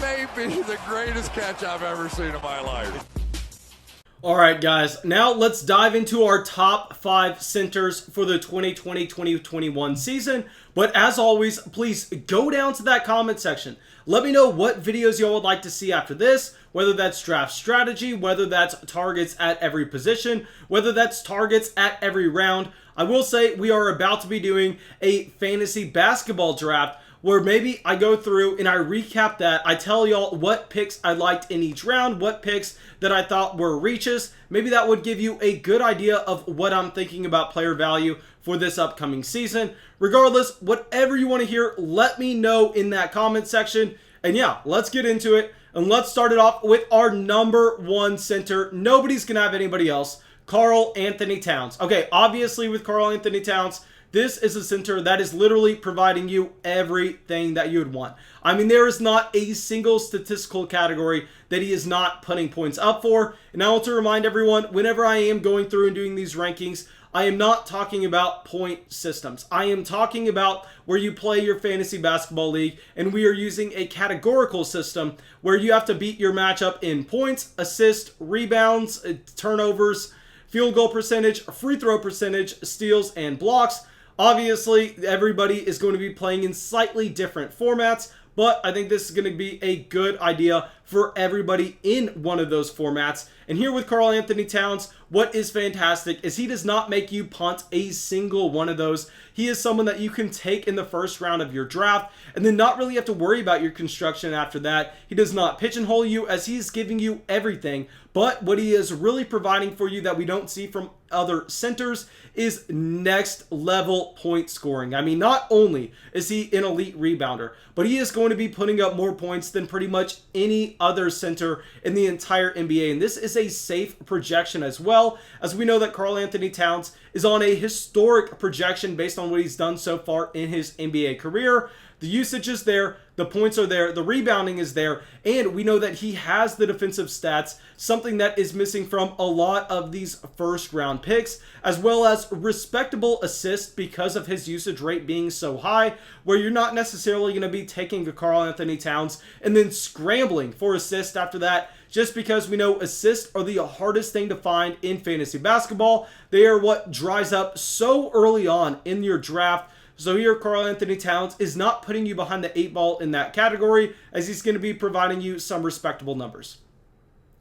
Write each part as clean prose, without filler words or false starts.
may be the greatest catch I've ever seen in my life. All right, guys, now let's dive into our top 5 centers for the 2020-2021 season. But as always, please go down to that comment section. Let me know what videos y'all would like to see after this, whether that's draft strategy, whether that's targets at every position, whether that's targets at every round. I will say we are about to be doing a fantasy basketball draft where maybe I go through and I recap that. I tell y'all what picks I liked in each round, what picks that I thought were reaches. Maybe that would give you a good idea of what I'm thinking about player value for this upcoming season. Regardless, whatever you want to hear, let me know in that comment section. And yeah, let's get into it. And let's start it off with our number 1 center. Nobody's going to have anybody else. Karl-Anthony Towns. Okay, obviously with Karl-Anthony Towns, this is a center that is literally providing you everything that you would want. I mean, there is not a single statistical category that he is not putting points up for. And I want to remind everyone, whenever I am going through and doing these rankings, I am not talking about point systems. I am talking about where you play your fantasy basketball league, and we are using a categorical system where you have to beat your matchup in points, assists, rebounds, turnovers, field goal percentage, free throw percentage, steals, and blocks. Obviously, everybody is going to be playing in slightly different formats, but I think this is going to be a good idea for everybody in one of those formats. And here with Karl-Anthony Towns, what is fantastic is he does not make you punt a single one of those. He is someone that you can take in the first round of your draft and then not really have to worry about your construction after that. He does not pigeonhole you as he's giving you everything. But what he is really providing for you that we don't see from other centers is next level point scoring. I mean, not only is he an elite rebounder, but he is going to be putting up more points than pretty much any other center in the entire NBA. And this is a safe projection as well, as we know that Karl-Anthony Towns is on a historic projection based on what he's done so far in his NBA career. The usage is there, the points are there, the rebounding is there, and we know that he has the defensive stats, something that is missing from a lot of these first round picks, as well as respectable assists because of his usage rate being so high, where you're not necessarily going to be taking a Karl-Anthony Towns and then scrambling for assists after that, just because we know assists are the hardest thing to find in fantasy basketball. They are what dries up so early on in your draft. So here, Karl-Anthony Towns is not putting you behind the 8 ball in that category, as he's going to be providing you some respectable numbers.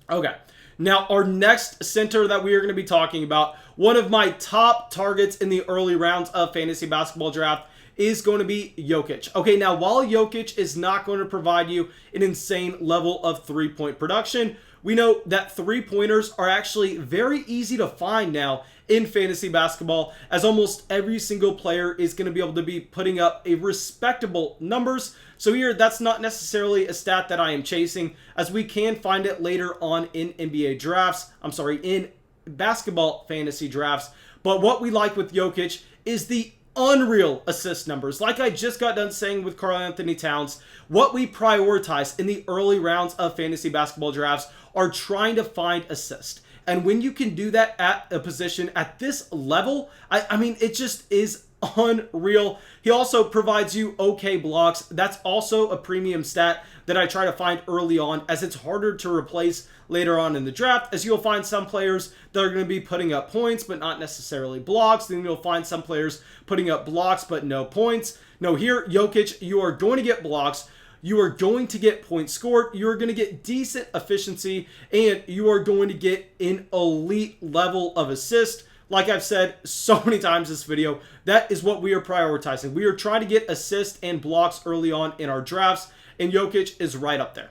Okay, now our next center that we are going to be talking about, one of my top targets in the early rounds of fantasy basketball draft, is going to be Jokic. Okay, now while Jokic is not going to provide you an insane level of 3-point production, we know that 3-pointers are actually very easy to find now in fantasy basketball, as almost every single player is going to be able to be putting up a respectable numbers. So here, that's not necessarily a stat that I am chasing, as we can find it later on in NBA drafts. In basketball fantasy drafts. But what we like with Jokic is the unreal assist numbers. Like I just got done saying with Karl-Anthony Towns, what we prioritize in the early rounds of fantasy basketball drafts are trying to find assist. And when you can do that at a position at this level, I mean, it just is unreal. He also provides you okay blocks. That's also a premium stat that I try to find early on, as it's harder to replace later on in the draft, as you'll find some players that are going to be putting up points but not necessarily blocks. Then you'll find some players putting up blocks but no points. No, here, Jokic, you are going to get blocks. You are going to get points scored, you are going to get decent efficiency, and you are going to get an elite level of assist. Like I've said so many times this video, that is what we are prioritizing. We are trying to get assists and blocks early on in our drafts, and Jokic is right up there.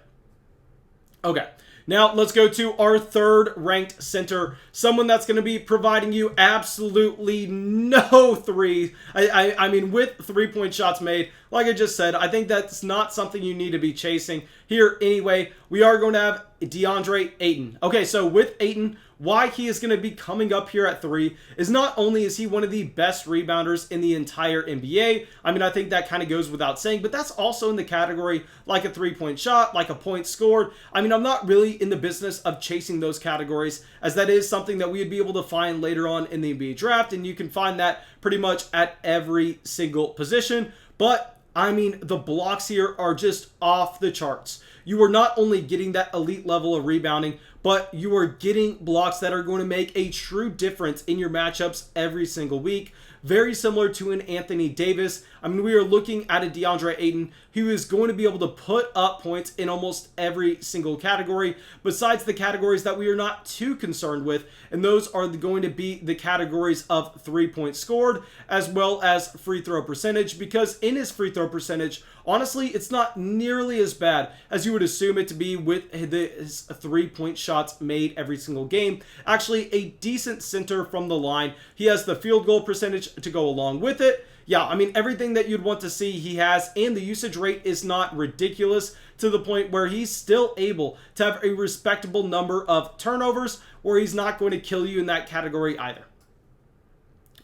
Okay, now let's go to our third ranked center, someone that's going to be providing you absolutely no three. I mean, with 3-point shots made, like I just said, I think that's not something you need to be chasing here anyway. We are going to have Deandre Ayton. Okay, so with Ayton, why he is going to be coming up here at 3 is not only is he one of the best rebounders in the entire NBA. I mean, I think that kind of goes without saying, but that's also in the category like a 3-point shot, like a point scored. I mean, I'm not really in the business of chasing those categories, as that is something that we would be able to find later on in the NBA draft, and you can find that pretty much at every single position. But I mean, the blocks here are just off the charts. You are not only getting that elite level of rebounding, but you are getting blocks that are going to make a true difference in your matchups every single week. Very similar to an Anthony Davis. I mean, we are looking at a Deandre Ayton who is going to be able to put up points in almost every single category, besides the categories that we are not too concerned with, and those are going to be the categories of 3-point scored as well as free throw percentage, because in his free throw percentage, honestly, it's not nearly as bad as you would assume it to be with his 3-point shots made every single game. Actually, a decent center from the line. He has the field goal percentage to go along with it. Yeah, I mean, everything that you'd want to see he has, and the usage rate is not ridiculous to the point where he's still able to have a respectable number of turnovers where he's not going to kill you in that category either.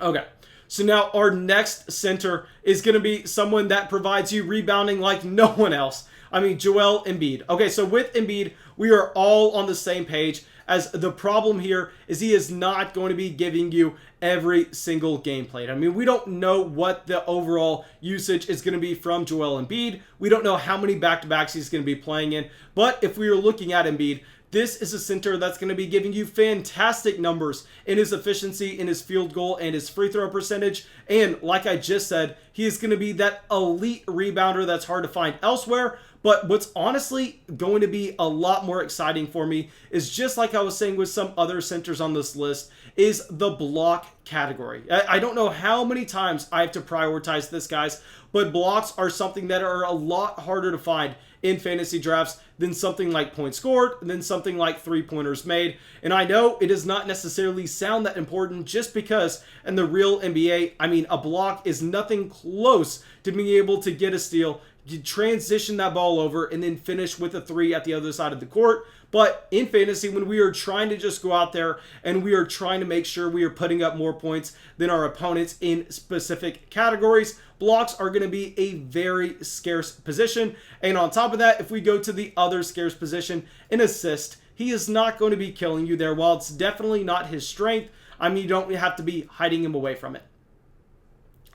Okay. So now our next center is going to be someone that provides you rebounding like no one else. I mean, Joel Embiid. Okay, so with Embiid, we are all on the same page, as the problem here is he is not going to be giving you every single game played. I mean, we don't know what the overall usage is going to be from Joel Embiid. We don't know how many back-to-backs he's going to be playing in. But if we are looking at Embiid, this is a center that's going to be giving you fantastic numbers in his efficiency, in his field goal, and his free throw percentage. And like I just said, he is going to be that elite rebounder that's hard to find elsewhere. But what's honestly going to be a lot more exciting for me is, just like I was saying with some other centers on this list, is the block category. I don't know how many times I have to prioritize this, guys, but blocks are something that are a lot harder to find in fantasy drafts than something like points scored, than something like 3-pointers made. And I know it does not necessarily sound that important, just because in the real NBA, I mean, a block is nothing close to being able to get a steal, you transition that ball over, and then finish with a 3 at the other side of the court. But in fantasy, when we are trying to just go out there and we are trying to make sure we are putting up more points than our opponents in specific categories, blocks are going to be a very scarce position. And on top of that, if we go to the other scarce position, an assist, he is not going to be killing you there. While it's definitely not his strength, I mean, you don't have to be hiding him away from it.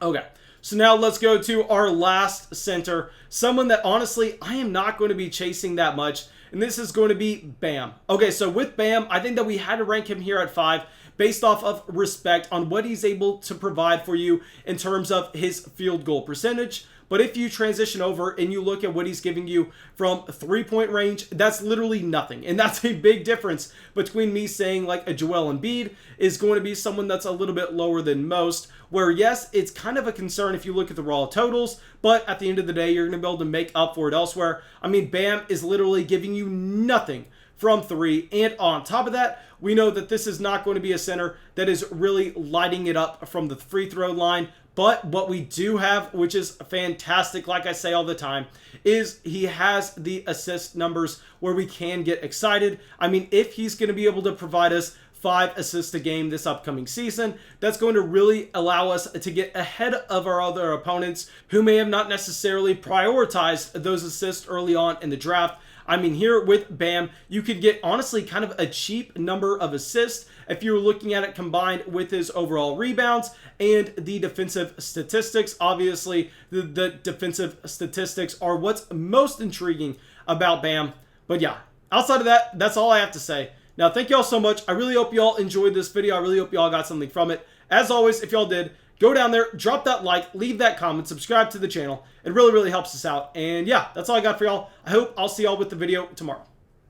Okay. So now let's go to our last center, someone that honestly I am not going to be chasing that much, and this is going to be Bam. Okay, so with Bam, I think that we had to rank him here at 5 based off of respect on what he's able to provide for you in terms of his field goal percentage. But if you transition over and you look at what he's giving you from 3-point range, that's literally nothing. And that's a big difference between me saying like a Joel Embiid is going to be someone that's a little bit lower than most, where yes, it's kind of a concern if you look at the raw totals, but at the end of the day, you're going to be able to make up for it elsewhere. I mean, Bam is literally giving you nothing from 3, and on top of that, we know that this is not going to be a center that is really lighting it up from the free throw line. But what we do have, which is fantastic, like I say all the time, is he has the assist numbers where we can get excited. I mean, if he's going to be able to provide us 5 assists a game this upcoming season, that's going to really allow us to get ahead of our other opponents who may have not necessarily prioritized those assists early on in the draft. I mean, here with Bam, you could get honestly kind of a cheap number of assists if you're looking at it combined with his overall rebounds and the defensive statistics. Obviously, the defensive statistics are what's most intriguing about Bam. But yeah, outside of that, that's all I have to say. Now, thank you all so much. I really hope you all enjoyed this video. I really hope you all got something from it. As always, if y'all did, go down there, drop that like, leave that comment, subscribe to the channel. It really, really helps us out. And yeah, that's all I got for y'all. I hope I'll see y'all with the video tomorrow.